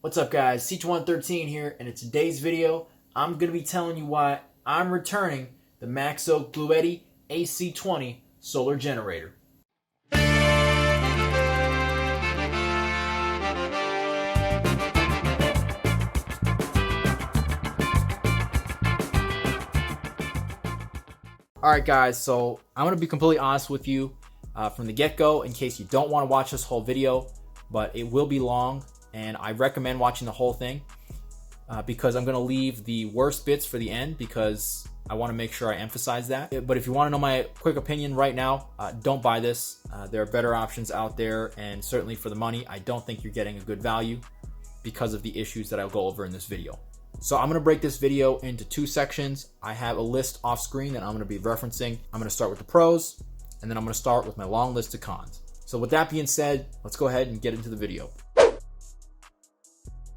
What's up guys, C2113 here, and in today's video, I'm going to be telling you why I'm returning the MAXOAK Bluetti AC20 solar generator. Alright guys, so I'm going to be completely honest with you from the get-go in case you don't want to watch this whole video, but it will be long. And I recommend watching the whole thing because I'm going to leave the worst bits for the end because I want to make sure I emphasize that. But if you want to know my quick opinion right now, don't buy this. There are better options out there, and certainly for the money, I don't think you're getting a good value because of the issues that I'll go over in this video. So I'm going to break this video into two sections. I have a list off screen that I'm going to be referencing. I'm going to start with the pros, and then I'm going to start with my long list of cons. So with that being said, let's go ahead and get into the video.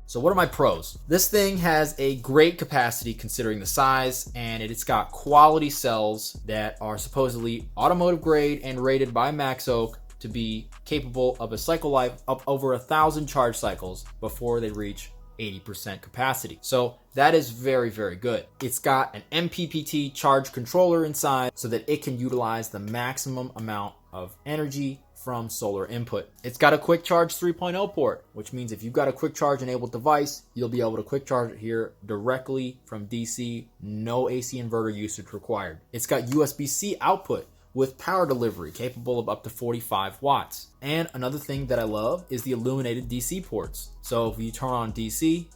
So what are my pros? This thing has a great capacity considering the size, and it's got quality cells that are supposedly automotive grade and rated by MAXOAK to be capable of a cycle life of over 1,000 charge cycles before they reach 80% capacity. So that is very, very good. It's got an MPPT charge controller inside so that it can utilize the maximum amount of energy from solar input. It's got a quick charge 3.0 port, which means if you've got a quick charge enabled device, you'll be able to quick charge it here directly from DC, no AC inverter usage required. It's got USB-C output with power delivery capable of up to 45 watts. And another thing that I love is the illuminated DC ports. So if you turn on DC,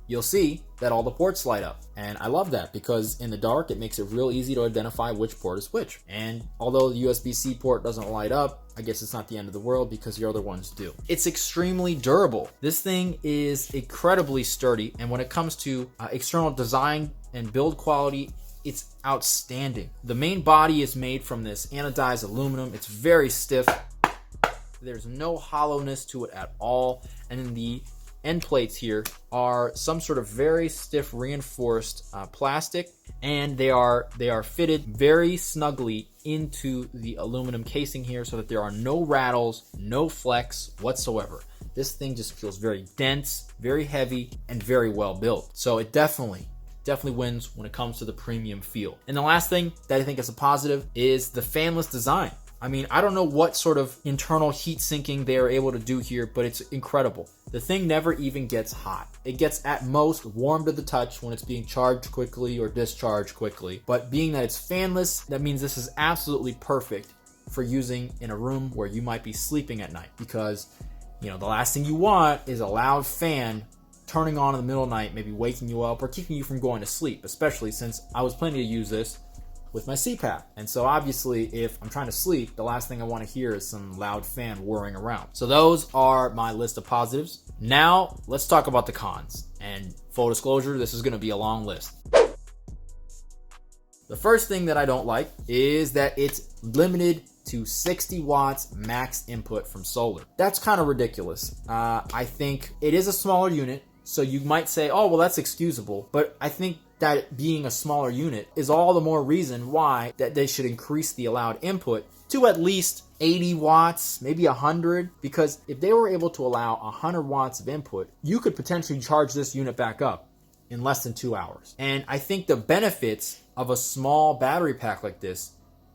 you'll see that all the ports light up. And I love that because in the dark, it makes it real easy to identify which port is which. And although the USB-C port doesn't light up, I guess it's not the end of the world because the other ones do. It's extremely durable. This thing is incredibly sturdy. And when it comes to external design and build quality, it's outstanding. The main body is made from this anodized aluminum. It's very stiff. There's no hollowness to it at all. And then the end plates here are some sort of very stiff reinforced plastic, and they are fitted very snugly into the aluminum casing here so that there are no rattles, no flex whatsoever. This thing just feels very dense, very heavy, and very well built. So it definitely wins when it comes to the premium feel. And the last thing that I think is a positive is the fanless design. I mean, I don't know what sort of internal heat sinking they are able to do here, but it's incredible. The thing never even gets hot. It gets at most warm to the touch when it's being charged quickly or discharged quickly. But being that it's fanless, that means this is absolutely perfect for using in a room where you might be sleeping at night. Because, you know, the last thing you want is a loud fan turning on in the middle of the night, maybe waking you up or keeping you from going to sleep, especially since I was planning to use this with my CPAP. And so obviously if I'm trying to sleep, the last thing I want to hear is some loud fan whirring around. So those are my list of positives. Now let's talk about the cons. And full disclosure, this is going to be a long list. The first thing that I don't like is that it's limited to 60 watts max input from solar. That's kind of ridiculous. I think it is a smaller unit, so you might say, oh, well, that's excusable. But I think that being a smaller unit is all the more reason why that they should increase the allowed input to at least 80 watts, maybe 100, because if they were able to allow 100 watts of input, you could potentially charge this unit back up in less than 2 hours. And I think the benefits of a small battery pack like this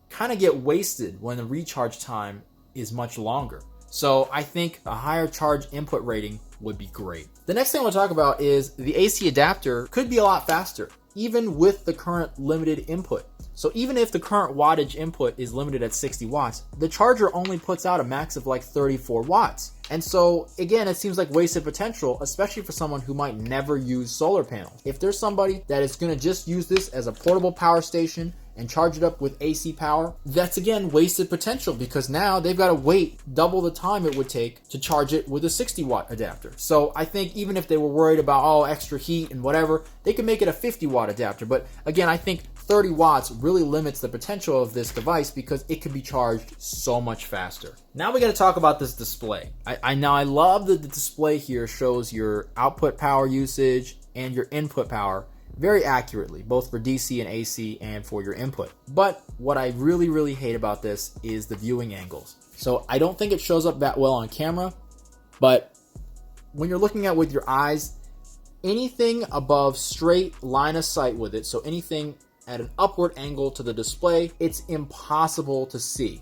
kind of get wasted when the recharge time is much longer. So I think a higher charge input rating would be great. The next thing I want to talk about is the AC adapter could be a lot faster, even with the current limited input. So even if the current wattage input is limited at 60 watts, the charger only puts out a max of like 34 watts. And so again, it seems like wasted potential, especially for someone who might never use solar panels. If there's somebody that is going to just use this as a portable power station and charge it up with AC power, that's again wasted potential because now they've got to wait double the time it would take to charge it with a 60 watt adapter. So I think even if they were worried about extra heat and whatever, they could make it a 50 watt adapter. But again, I think 30 watts really limits the potential of this device because it can be charged so much faster. Now we got to talk about this display. I love that the display here shows your output power usage and your input power very accurately, both for DC and AC and for your input. But what I really hate about this is the viewing angles. So I don't think it shows up that well on camera, but when you're looking at with your eyes, anything above straight line of sight with it, so anything at an upward angle to the display, it's impossible to see.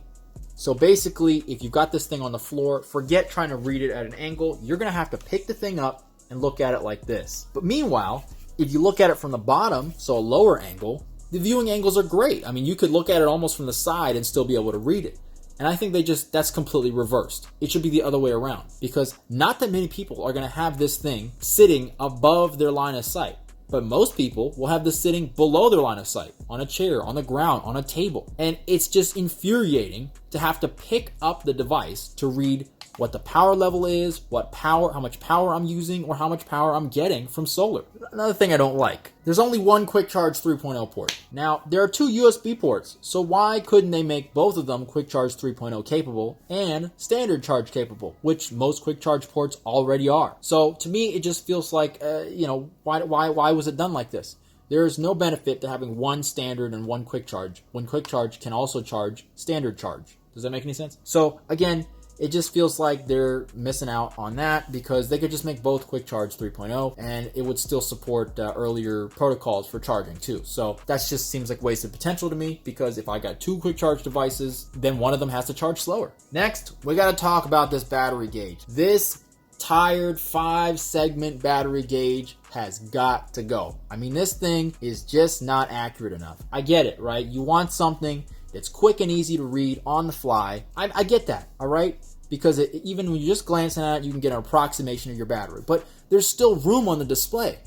So basically, if you've got this thing on the floor, forget trying to read it at an angle. You're going to have to pick the thing up and look at it like this. But meanwhile, if you look at it from the bottom, so a lower angle, the viewing angles are great. I mean, you could look at it almost from the side and still be able to read it. And I think that's completely reversed. It should be the other way around, because not that many people are going to have this thing sitting above their line of sight. But most people will have this sitting below their line of sight, on a chair, on the ground, on a table. And it's just infuriating to have to pick up the device to read what the power level is, how much power I'm using, or how much power I'm getting from solar. Another thing I don't like, there's only one Quick Charge 3.0 port. Now, there are two USB ports, so why couldn't they make both of them Quick Charge 3.0 capable and standard charge capable, which most Quick Charge ports already are? So to me, it just feels like, why was it done like this? There is no benefit to having one standard and one Quick Charge when Quick Charge can also charge standard charge. Does that make any sense? So again, it just feels like they're missing out on that, because they could just make both Quick Charge 3.0 and it would still support earlier protocols for charging too. So that just seems like wasted potential to me, because if I got two Quick Charge devices, then one of them has to charge slower. Next, we got to talk about this battery gauge. This tired 5-segment battery gauge has got to go. I mean, this thing is just not accurate enough. I get it, right? You want something that's quick and easy to read on the fly. I get that, all right? Because even when you're just glancing at it, you can get an approximation of your battery. But there's still room on the display.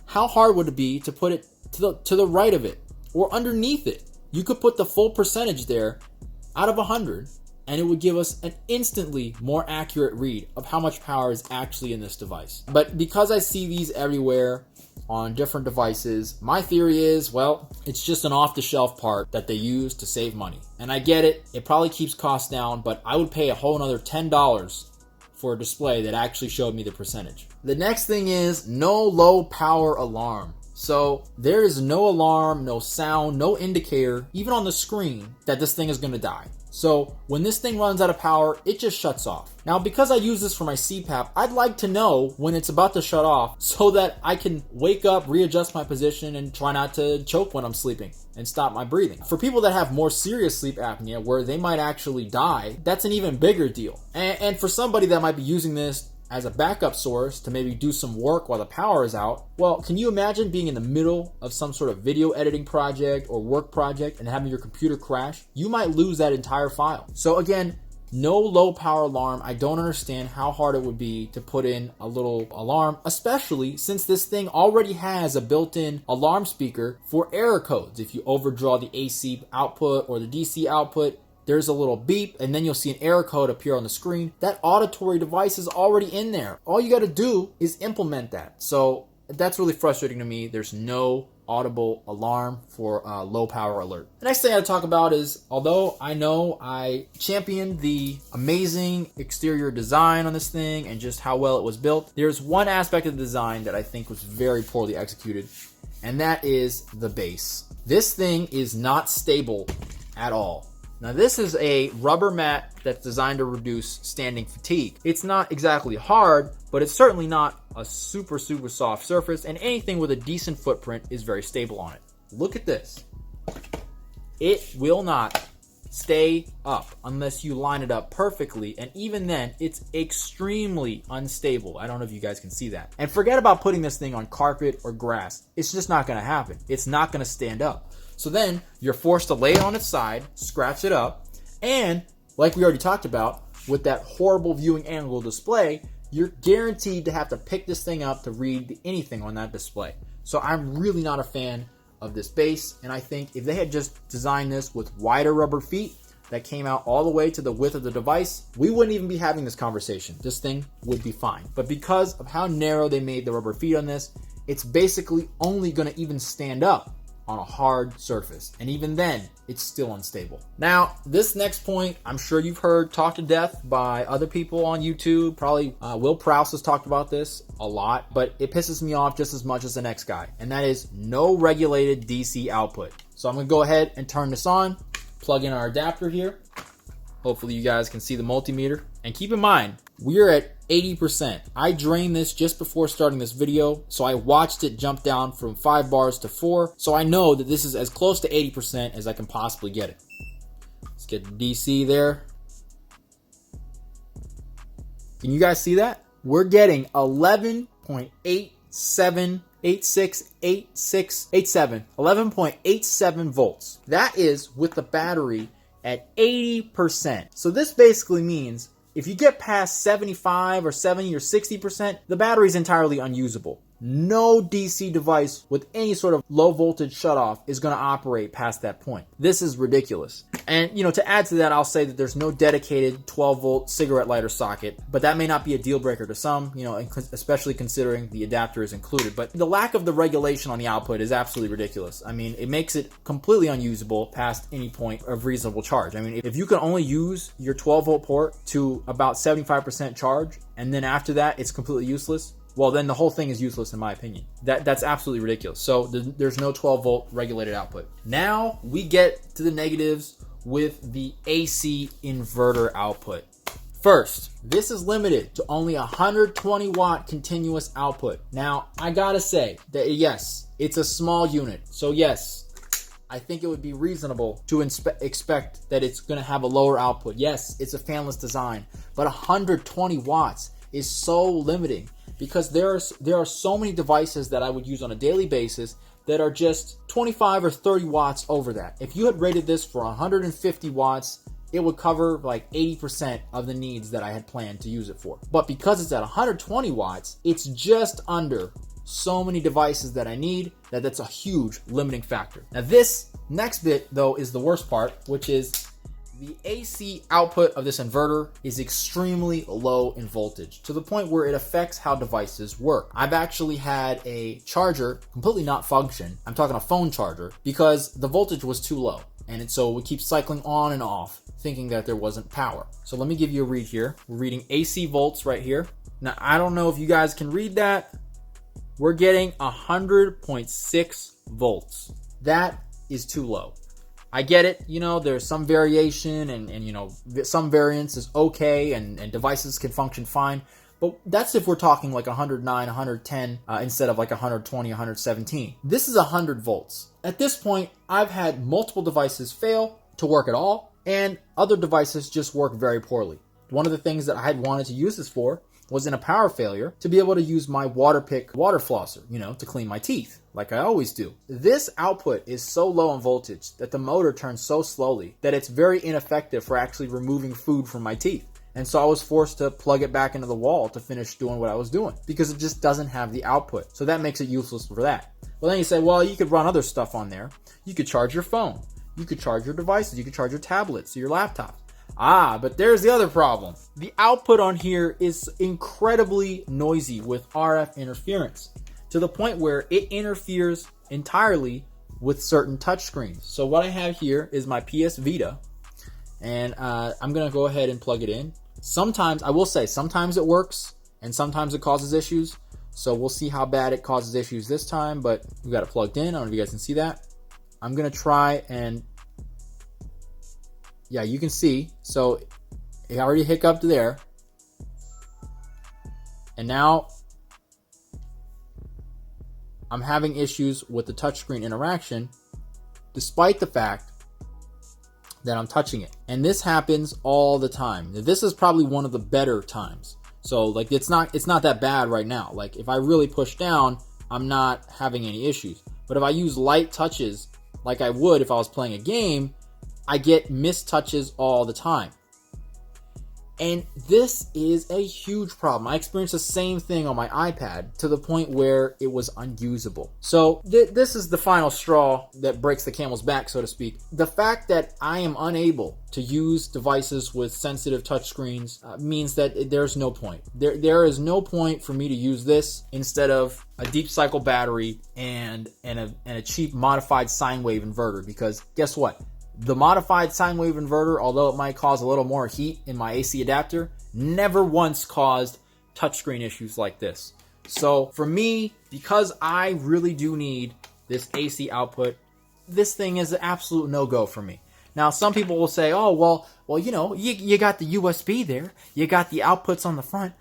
How hard would it be to put it to the right of it or underneath it? You could put the full percentage there out of 100, and it would give us an instantly more accurate read of how much power is actually in this device. But because I see these everywhere on different devices, my theory is, well, it's just an off-the-shelf part that they use to save money. And I get it, it probably keeps costs down, but I would pay a whole another $10 for a display that actually showed me the percentage. The next thing is no low power alarm. So there is no alarm, no sound, no indicator, even on the screen, that this thing is going to die. So when this thing runs out of power, it just shuts off. Now, because I use this for my CPAP, I'd like to know when it's about to shut off so that I can wake up, readjust my position, and try not to choke when I'm sleeping and stop my breathing. For people that have more serious sleep apnea where they might actually die, that's an even bigger deal. And for somebody that might be using this as a backup source to maybe do some work while the power is out, well, can you imagine being in the middle of some sort of video editing project or work project and having your computer crash? You might lose that entire file. So again, no low power alarm. I don't understand how hard it would be to put in a little alarm, especially since this thing already has a built-in alarm speaker for error codes. If you overdraw the AC output or the DC output, there's a little beep, and then you'll see an error code appear on the screen. That auditory device is already in there. All you got to do is implement that. So that's really frustrating to me. There's no audible alarm for low power alert. The next thing I talk about is, although I know I championed the amazing exterior design on this thing and just how well it was built, there's one aspect of the design that I think was very poorly executed, and that is the base. This thing is not stable at all. Now, this is a rubber mat that's designed to reduce standing fatigue. It's not exactly hard, but it's certainly not a super soft surface, and anything with a decent footprint is very stable on it. Look at this. It will not stay up unless you line it up perfectly, and even then, it's extremely unstable. I don't know if you guys can see that. And forget about putting this thing on carpet or grass. It's just not gonna happen. It's not gonna stand up. So then you're forced to lay it on its side, scratch it up, and like we already talked about, with that horrible viewing angle display, you're guaranteed to have to pick this thing up to read anything on that display. So I'm really not a fan of this base, and I think if they had just designed this with wider rubber feet that came out all the way to the width of the device, we wouldn't even be having this conversation. This thing would be fine. But because of how narrow they made the rubber feet on this, it's basically only going to even stand up on a hard surface, and even then it's still unstable. Now, this next point, I'm sure you've heard talked to death by other people on YouTube. Probably Will Prowse has talked about this a lot, but it pisses me off just as much as the next guy, and that is no regulated DC output. So I'm gonna go ahead and turn this on, plug in our adapter here. Hopefully you guys can see the multimeter, and keep in mind, we're at 80%. I drained this just before starting this video, so I watched it jump down from 5 bars to 4, so I know that this is as close to 80% as I can possibly get it. Let's get the DC there. Can you guys see that? We're getting 11.87 volts. That is with the battery at 80%. So this basically means if you get past 75 or 70 or 60%, the battery is entirely unusable. No DC device with any sort of low voltage shutoff is going to operate past that point. This is ridiculous. And, to add to that, I'll say that there's no dedicated 12-volt cigarette lighter socket, but that may not be a deal breaker to some, especially considering the adapter is included. But the lack of the regulation on the output is absolutely ridiculous. I mean, it makes it completely unusable past any point of reasonable charge. I mean, if you can only use your 12-volt port to about 75% charge, and then after that, it's completely useless, well, then the whole thing is useless in my opinion. That's absolutely ridiculous. So there's no 12-volt regulated output. Now we get to the negatives with the AC inverter output. First, this is limited to only 120 watt continuous output. Now, I gotta say that yes, it's a small unit. So yes, I think it would be reasonable to expect that it's gonna have a lower output. Yes, it's a fanless design, but 120 watts is so limiting because there are so many devices that I would use on a daily basis that are just 25 or 30 watts over that. If you had rated this for 150 watts, it would cover like 80% of the needs that I had planned to use it for. But because it's at 120 watts, it's just under so many devices that I need that's a huge limiting factor. Now this next bit though is the worst part, which is the AC output of this inverter is extremely low in voltage to the point where it affects how devices work. I've actually had a charger completely not function. I'm talking a phone charger because the voltage was too low. And so we keep cycling on and off thinking that there wasn't power. So let me give you a read here. We're reading AC volts right here. Now, I don't know if you guys can read that. We're getting 100.6 volts. That is too low. I get it, there's some variation and some variance is okay and devices can function fine. But that's if we're talking like 109, 110 instead of like 120, 117. This is 100 volts. At this point, I've had multiple devices fail to work at all and other devices just work very poorly. One of the things that I had wanted to use this for was in a power failure to be able to use my Waterpik water flosser, to clean my teeth, like I always do. This output is so low in voltage that the motor turns so slowly that it's very ineffective for actually removing food from my teeth. And so I was forced to plug it back into the wall to finish doing what I was doing because it just doesn't have the output. So that makes it useless for that. Well, then you say, well, you could run other stuff on there. You could charge your phone. You could charge your devices. You could charge your tablets or your laptops. But there's the other problem. The output on here is incredibly noisy with RF interference to the point where it interferes entirely with certain touchscreens. So what I have here is my PS Vita, and I'm going to go ahead and plug it in. Sometimes, I will say, sometimes it works, and sometimes it causes issues. So we'll see how bad it causes issues this time, but we got it plugged in. I don't know if you guys can see that. I'm going to try and... Yeah, you can see. So it already hiccuped there. And now I'm having issues with the touchscreen interaction despite the fact that I'm touching it. And this happens all the time. This is probably one of the better times. So like it's not that bad right now. Like if I really push down, I'm not having any issues. But if I use light touches like I would if I was playing a game, I get missed touches all the time. And this is a huge problem. I experienced the same thing on my iPad to the point where it was unusable. So this is the final straw that breaks the camel's back, so to speak. The fact that I am unable to use devices with sensitive touchscreens means that there's no point. There is no point for me to use this instead of a deep cycle battery and a cheap modified sine wave inverter, because guess what? The modified sine wave inverter, although it might cause a little more heat in my AC adapter, never once caused touchscreen issues like this. So for me, because I really do need this AC output, this thing is an absolute no-go for me. Now, some people will say, oh, well, you know, you got the USB there. You got the outputs on the front.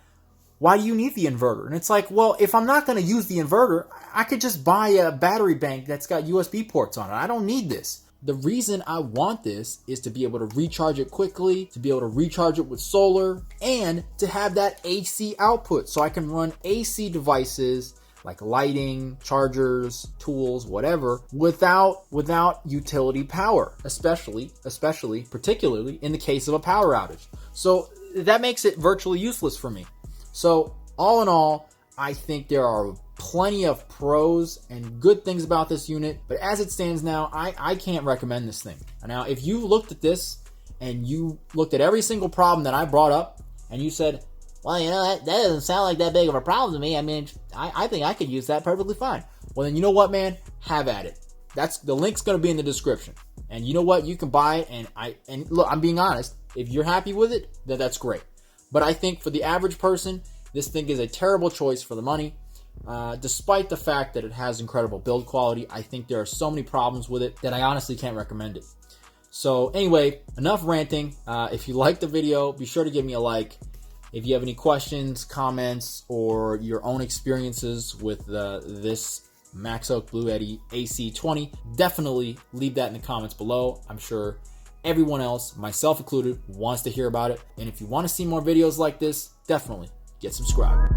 Why do you need the inverter? And it's like, well, if I'm not going to use the inverter, I could just buy a battery bank that's got USB ports on it. I don't need this. The reason I want this is to be able to recharge it quickly, to be able to recharge it with solar, and to have that AC output so I can run AC devices like lighting, chargers, tools, whatever, without utility power, particularly in the case of a power outage. So that makes it virtually useless for me. So all in all, I think there are plenty of pros and good things about this unit, but as it stands now, I can't recommend this thing. Now, if you looked at this and you looked at every single problem that I brought up and you said, well, you know, that doesn't sound like that big of a problem to me. I mean, I think I could use that perfectly fine. Well, then you know what, man? Have at it. The link's going to be in the description. And you know what? You can buy it. And look, I'm being honest. If you're happy with it, then that's great. But I think for the average person, this thing is a terrible choice for the money. Despite the fact that it has incredible build quality, I think there are so many problems with it that I honestly can't recommend it. So anyway, enough ranting. If you liked the video, be sure to give me a like. If you have any questions, comments, or your own experiences with this MAXOAK Bluetti AC20, definitely leave that in the comments below. I'm sure everyone else, myself included, wants to hear about it. And if you want to see more videos like this, definitely get subscribed.